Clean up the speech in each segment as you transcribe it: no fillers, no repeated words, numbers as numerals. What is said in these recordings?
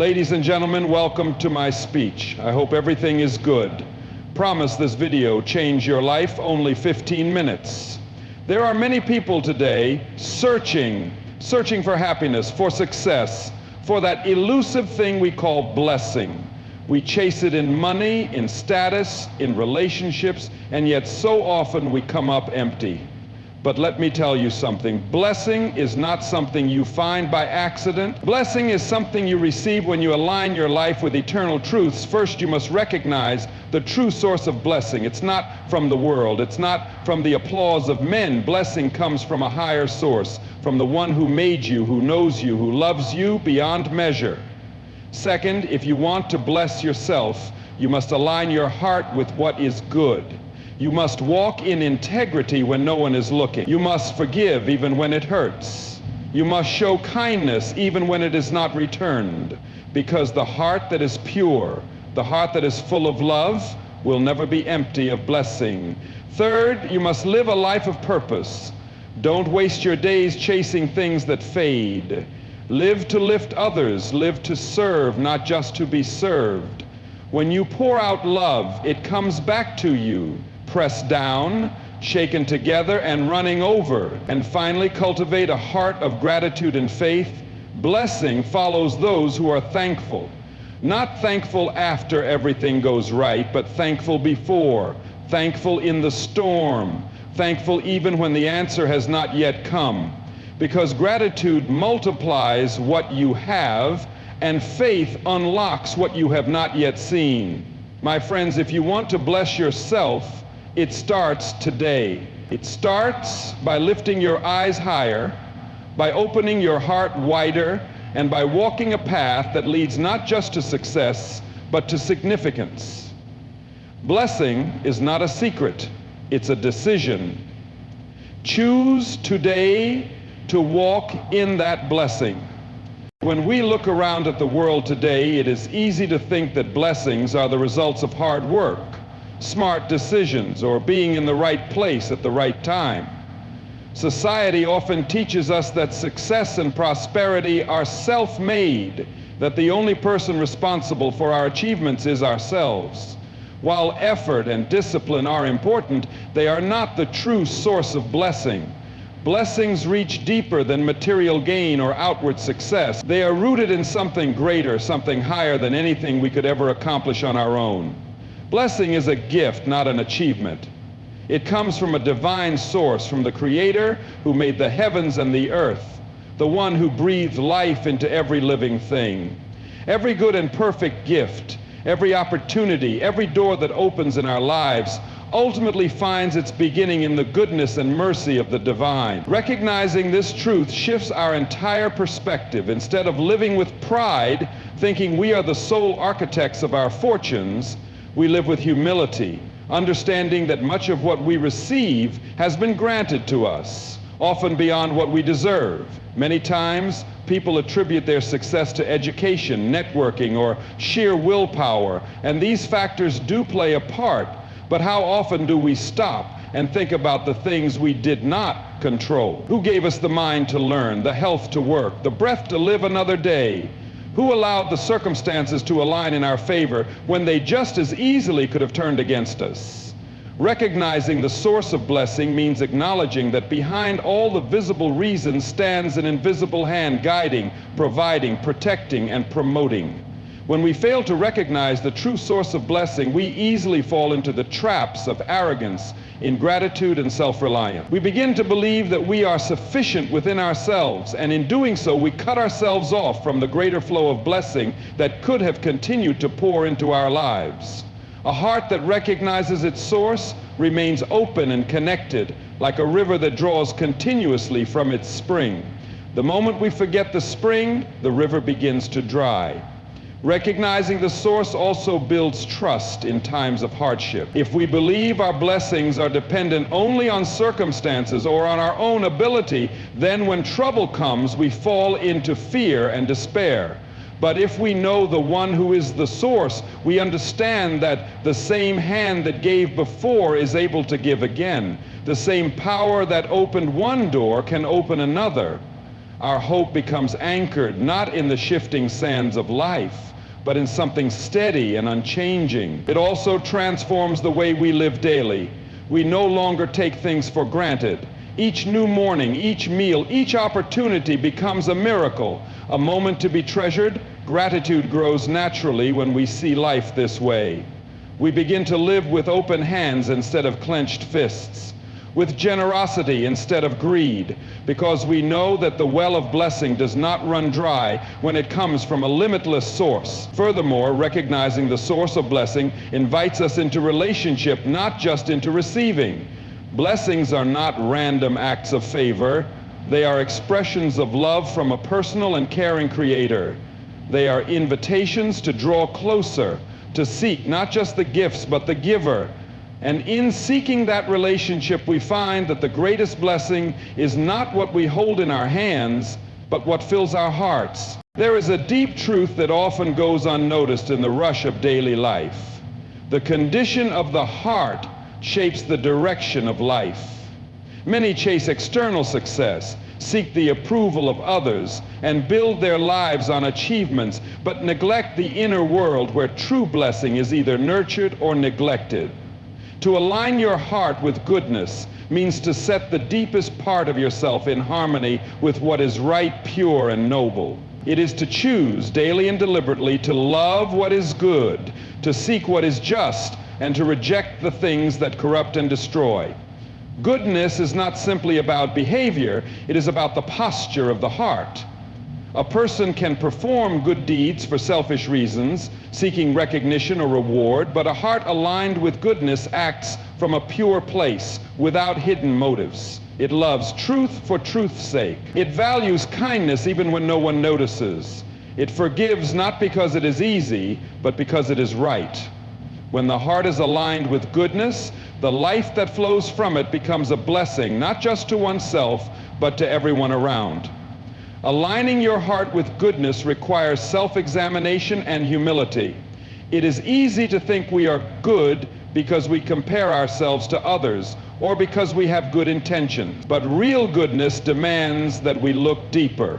Ladies and gentlemen, welcome to my speech. I hope everything is good. Promise this video change your life, only 15 minutes. There are many people today searching for happiness, for success, for that elusive thing we call blessing. We chase it in money, in status, in relationships, and yet so often we come up empty. But let me tell you something. Blessing is not something you find by accident. Blessing is something you receive when you align your life with eternal truths. First, you must recognize the true source of blessing. It's not from the world. It's not from the applause of men. Blessing comes from a higher source, from the one who made you, who knows you, who loves you beyond measure. Second, if you want to bless yourself, you must align your heart with what is good. You must walk in integrity when no one is looking. You must forgive even when it hurts. You must show kindness even when it is not returned, because the heart that is pure, the heart that is full of love, will never be empty of blessing. Third, you must live a life of purpose. Don't waste your days chasing things that fade. Live to lift others, live to serve, not just to be served. When you pour out love, it comes back to you, pressed down, shaken together, and running over. And finally, cultivate a heart of gratitude and faith. Blessing follows those who are thankful. Not thankful after everything goes right, but thankful before, thankful in the storm, thankful even when the answer has not yet come. Because gratitude multiplies what you have, and faith unlocks what you have not yet seen. My friends, if you want to bless yourself, it starts today. It starts by lifting your eyes higher, by opening your heart wider, and by walking a path that leads not just to success, but to significance. Blessing is not a secret, it's a decision. Choose today to walk in that blessing. When we look around at the world today, it is easy to think that blessings are the results of hard work, smart decisions, or being in the right place at the right time. Society often teaches us that success and prosperity are self-made, that the only person responsible for our achievements is ourselves. While effort and discipline are important, they are not the true source of blessing. Blessings reach deeper than material gain or outward success. They are rooted in something greater, something higher than anything we could ever accomplish on our own. Blessing is a gift, not an achievement. It comes from a divine source, from the Creator who made the heavens and the earth, the one who breathed life into every living thing. Every good and perfect gift, every opportunity, every door that opens in our lives ultimately finds its beginning in the goodness and mercy of the divine. Recognizing this truth shifts our entire perspective. Instead of living with pride, thinking we are the sole architects of our fortunes, we live with humility, understanding that much of what we receive has been granted to us, often beyond what we deserve. Many times, people attribute their success to education, networking, or sheer willpower, and these factors do play a part. But how often do we stop and think about the things we did not control? Who gave us the mind to learn, the health to work, the breath to live another day? Who allowed the circumstances to align in our favor when they just as easily could have turned against us? Recognizing the source of blessing means acknowledging that behind all the visible reasons stands an invisible hand guiding, providing, protecting, and promoting. When we fail to recognize the true source of blessing, we easily fall into the traps of arrogance, ingratitude, and self-reliance. We begin to believe that we are sufficient within ourselves, and in doing so, we cut ourselves off from the greater flow of blessing that could have continued to pour into our lives. A heart that recognizes its source remains open and connected, like a river that draws continuously from its spring. The moment we forget the spring, the river begins to dry. Recognizing the source also builds trust in times of hardship. If we believe our blessings are dependent only on circumstances or on our own ability, then when trouble comes, we fall into fear and despair. But if we know the one who is the source, we understand that the same hand that gave before is able to give again. The same power that opened one door can open another. Our hope becomes anchored not in the shifting sands of life, but in something steady and unchanging. It also transforms the way we live daily. We no longer take things for granted. Each new morning, each meal, each opportunity becomes a miracle, a moment to be treasured. Gratitude grows naturally when we see life this way. We begin to live with open hands instead of clenched fists, with generosity instead of greed, because we know that the well of blessing does not run dry when it comes from a limitless source. Furthermore, recognizing the source of blessing invites us into relationship, not just into receiving. Blessings are not random acts of favor. They are expressions of love from a personal and caring Creator. They are invitations to draw closer, to seek not just the gifts, but the giver. And in seeking that relationship, we find that the greatest blessing is not what we hold in our hands, but what fills our hearts. There is a deep truth that often goes unnoticed in the rush of daily life. The condition of the heart shapes the direction of life. Many chase external success, seek the approval of others, and build their lives on achievements, but neglect the inner world where true blessing is either nurtured or neglected. To align your heart with goodness means to set the deepest part of yourself in harmony with what is right, pure, and noble. It is to choose daily and deliberately to love what is good, to seek what is just, and to reject the things that corrupt and destroy. Goodness is not simply about behavior, it is about the posture of the heart. A person can perform good deeds for selfish reasons, seeking recognition or reward, but a heart aligned with goodness acts from a pure place, without hidden motives. It loves truth for truth's sake. It values kindness even when no one notices. It forgives not because it is easy, but because it is right. When the heart is aligned with goodness, the life that flows from it becomes a blessing, not just to oneself, but to everyone around. Aligning your heart with goodness requires self-examination and humility. It is easy to think we are good because we compare ourselves to others or because we have good intentions. But real goodness demands that we look deeper.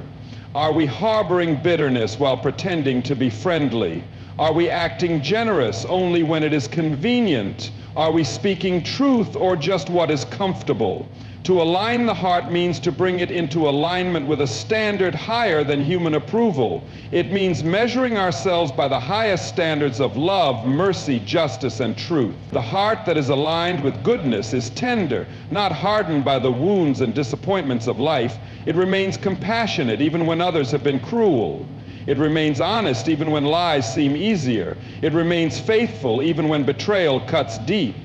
Are we harboring bitterness while pretending to be friendly? Are we acting generous only when it is convenient? Are we speaking truth or just what is comfortable? To align the heart means to bring it into alignment with a standard higher than human approval. It means measuring ourselves by the highest standards of love, mercy, justice, and truth. The heart that is aligned with goodness is tender, not hardened by the wounds and disappointments of life. It remains compassionate even when others have been cruel. It remains honest even when lies seem easier. It remains faithful even when betrayal cuts deep.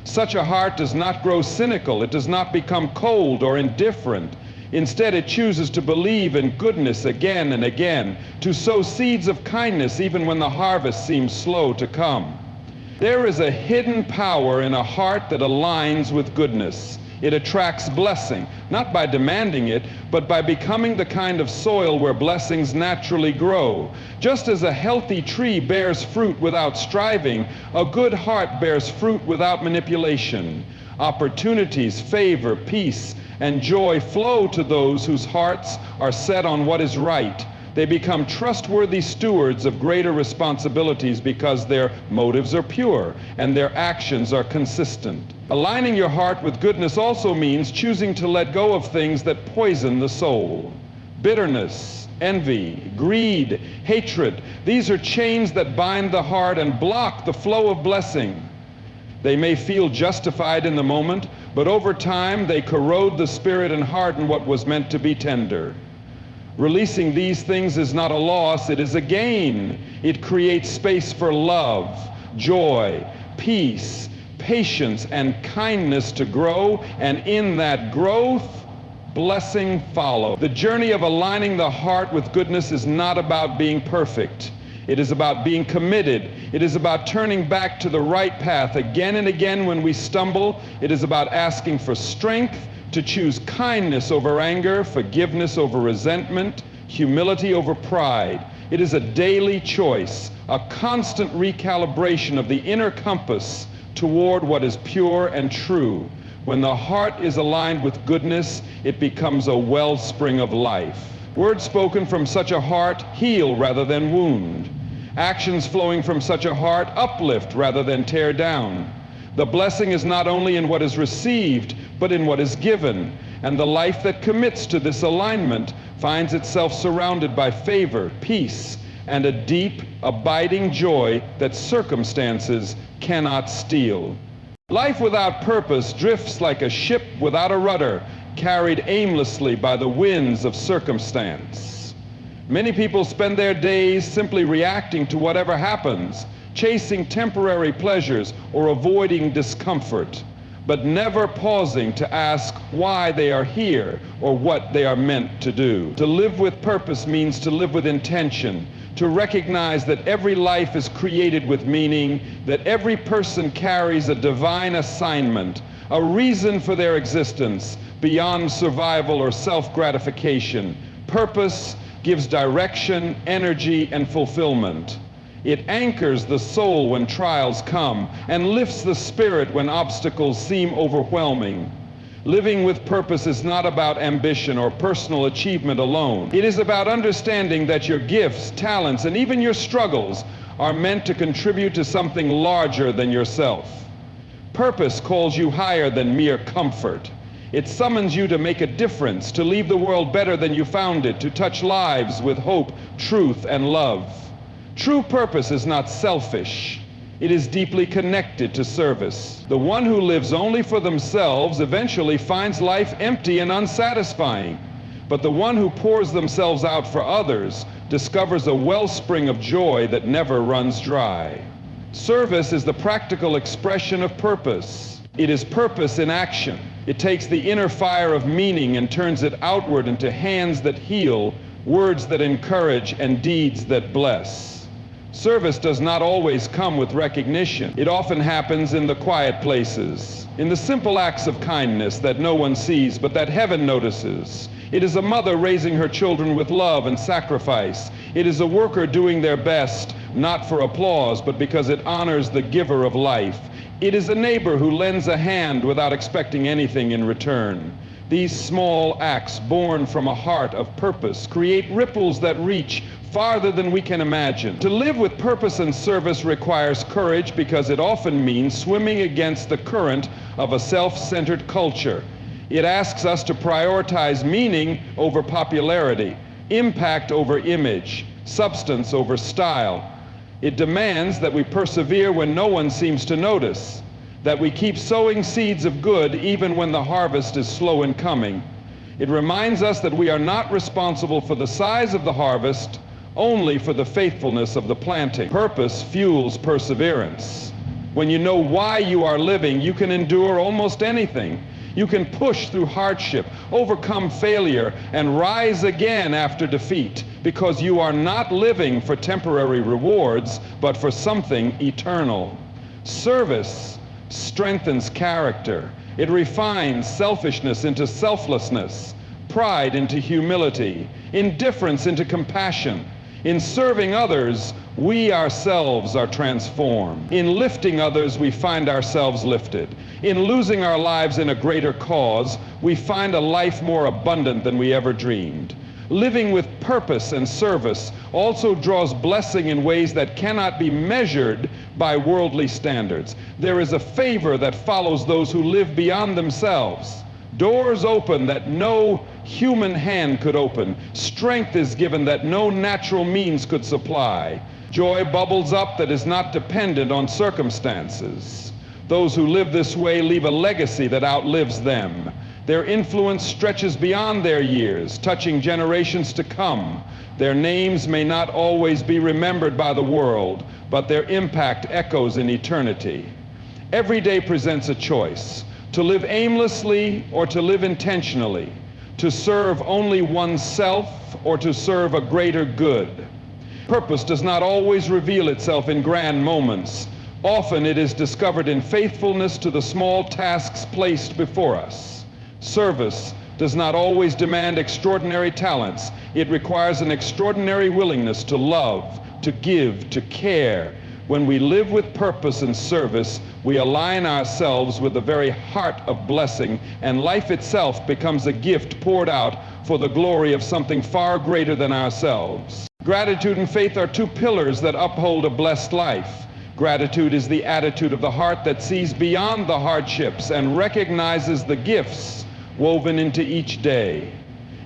Such a heart does not grow cynical. It does not become cold or indifferent. Instead, it chooses to believe in goodness again and again, to sow seeds of kindness even when the harvest seems slow to come. There is a hidden power in a heart that aligns with goodness. It attracts blessing, not by demanding it, but by becoming the kind of soil where blessings naturally grow. Just as a healthy tree bears fruit without striving, a good heart bears fruit without manipulation. Opportunities, favor, peace, and joy flow to those whose hearts are set on what is right. They become trustworthy stewards of greater responsibilities because their motives are pure and their actions are consistent. Aligning your heart with goodness also means choosing to let go of things that poison the soul. Bitterness, envy, greed, hatred, these are chains that bind the heart and block the flow of blessing. They may feel justified in the moment, but over time they corrode the spirit and harden what was meant to be tender. Releasing these things is not a loss, it is a gain. It creates space for love, joy, peace, patience, and kindness to grow, and in that growth, blessing follows. The journey of aligning the heart with goodness is not about being perfect. It is about being committed. It is about turning back to the right path again and again when we stumble. It is about asking for strength to choose kindness over anger, forgiveness over resentment, humility over pride. It is a daily choice, a constant recalibration of the inner compass toward what is pure and true. When the heart is aligned with goodness, it becomes a wellspring of life. Words spoken from such a heart heal rather than wound. Actions flowing from such a heart uplift rather than tear down. The blessing is not only in what is received, but in what is given. And the life that commits to this alignment finds itself surrounded by favor, peace, and a deep, abiding joy that circumstances cannot steal. Life without purpose drifts like a ship without a rudder, carried aimlessly by the winds of circumstance. Many people spend their days simply reacting to whatever happens, chasing temporary pleasures or avoiding discomfort, but never pausing to ask why they are here or what they are meant to do. To live with purpose means to live with intention, to recognize that every life is created with meaning, that every person carries a divine assignment, a reason for their existence beyond survival or self-gratification. Purpose gives direction, energy, and fulfillment. It anchors the soul when trials come and lifts the spirit when obstacles seem overwhelming. Living with purpose is not about ambition or personal achievement alone. It is about understanding that your gifts, talents, and even your struggles are meant to contribute to something larger than yourself. Purpose calls you higher than mere comfort. It summons you to make a difference, to leave the world better than you found it, to touch lives with hope, truth, and love. True purpose is not selfish. It is deeply connected to service. The one who lives only for themselves eventually finds life empty and unsatisfying. But the one who pours themselves out for others discovers a wellspring of joy that never runs dry. Service is the practical expression of purpose. It is purpose in action. It takes the inner fire of meaning and turns it outward into hands that heal, words that encourage, and deeds that bless. Service does not always come with recognition. It often happens in the quiet places, in the simple acts of kindness that no one sees but that heaven notices. It is a mother raising her children with love and sacrifice. It is a worker doing their best, not for applause, but because it honors the giver of life. It is a neighbor who lends a hand without expecting anything in return. These small acts, born from a heart of purpose, create ripples that reach farther than we can imagine. To live with purpose and service requires courage because it often means swimming against the current of a self-centered culture. It asks us to prioritize meaning over popularity, impact over image, substance over style. It demands that we persevere when no one seems to notice, that we keep sowing seeds of good even when the harvest is slow in coming. It reminds us that we are not responsible for the size of the harvest, only for the faithfulness of the planting. Purpose fuels perseverance. When you know why you are living, you can endure almost anything. You can push through hardship, overcome failure, and rise again after defeat, because you are not living for temporary rewards, but for something eternal. Service strengthens character. It refines selfishness into selflessness, pride into humility, indifference into compassion. In serving others, we ourselves are transformed. In lifting others, we find ourselves lifted. In losing our lives in a greater cause, we find a life more abundant than we ever dreamed. Living with purpose and service also draws blessing in ways that cannot be measured by worldly standards. There is a favor that follows those who live beyond themselves. Doors open that no human hand could open. Strength is given that no natural means could supply. Joy bubbles up that is not dependent on circumstances. Those who live this way leave a legacy that outlives them. Their influence stretches beyond their years, touching generations to come. Their names may not always be remembered by the world, but their impact echoes in eternity. Every day presents a choice: to live aimlessly or to live intentionally, to serve only oneself or to serve a greater good. Purpose does not always reveal itself in grand moments. Often it is discovered in faithfulness to the small tasks placed before us. Service does not always demand extraordinary talents. It requires an extraordinary willingness to love, to give, to care. When we live with purpose and service, we align ourselves with the very heart of blessing, and life itself becomes a gift poured out for the glory of something far greater than ourselves. Gratitude and faith are two pillars that uphold a blessed life. Gratitude is the attitude of the heart that sees beyond the hardships and recognizes the gifts woven into each day.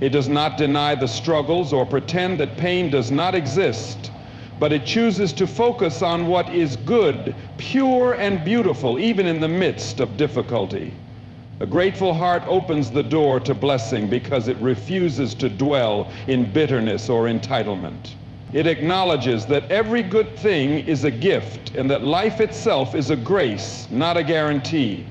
It does not deny the struggles or pretend that pain does not exist, but it chooses to focus on what is good, pure, and beautiful, even in the midst of difficulty. A grateful heart opens the door to blessing because it refuses to dwell in bitterness or entitlement. It acknowledges that every good thing is a gift and that life itself is a grace, not a guarantee.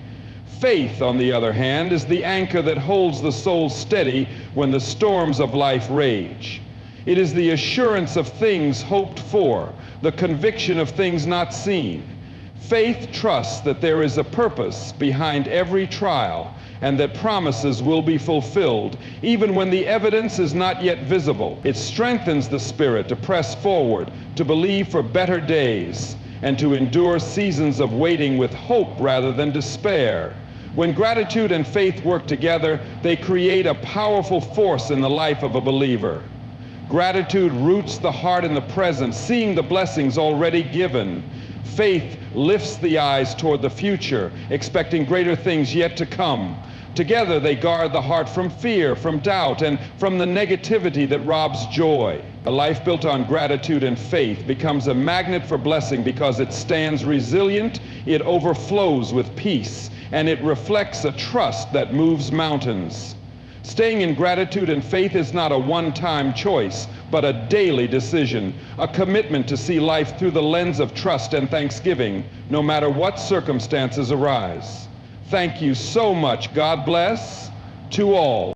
Faith, on the other hand, is the anchor that holds the soul steady when the storms of life rage. It is the assurance of things hoped for, the conviction of things not seen. Faith trusts that there is a purpose behind every trial and that promises will be fulfilled, even when the evidence is not yet visible. It strengthens the spirit to press forward, to believe for better days, and to endure seasons of waiting with hope rather than despair. When gratitude and faith work together, they create a powerful force in the life of a believer. Gratitude roots the heart in the present, seeing the blessings already given. Faith lifts the eyes toward the future, expecting greater things yet to come. Together they guard the heart from fear, from doubt, and from the negativity that robs joy. A life built on gratitude and faith becomes a magnet for blessing because it stands resilient, it overflows with peace, and it reflects a trust that moves mountains. Staying in gratitude and faith is not a one-time choice, but a daily decision, a commitment to see life through the lens of trust and thanksgiving, no matter what circumstances arise. Thank you so much. God bless to all.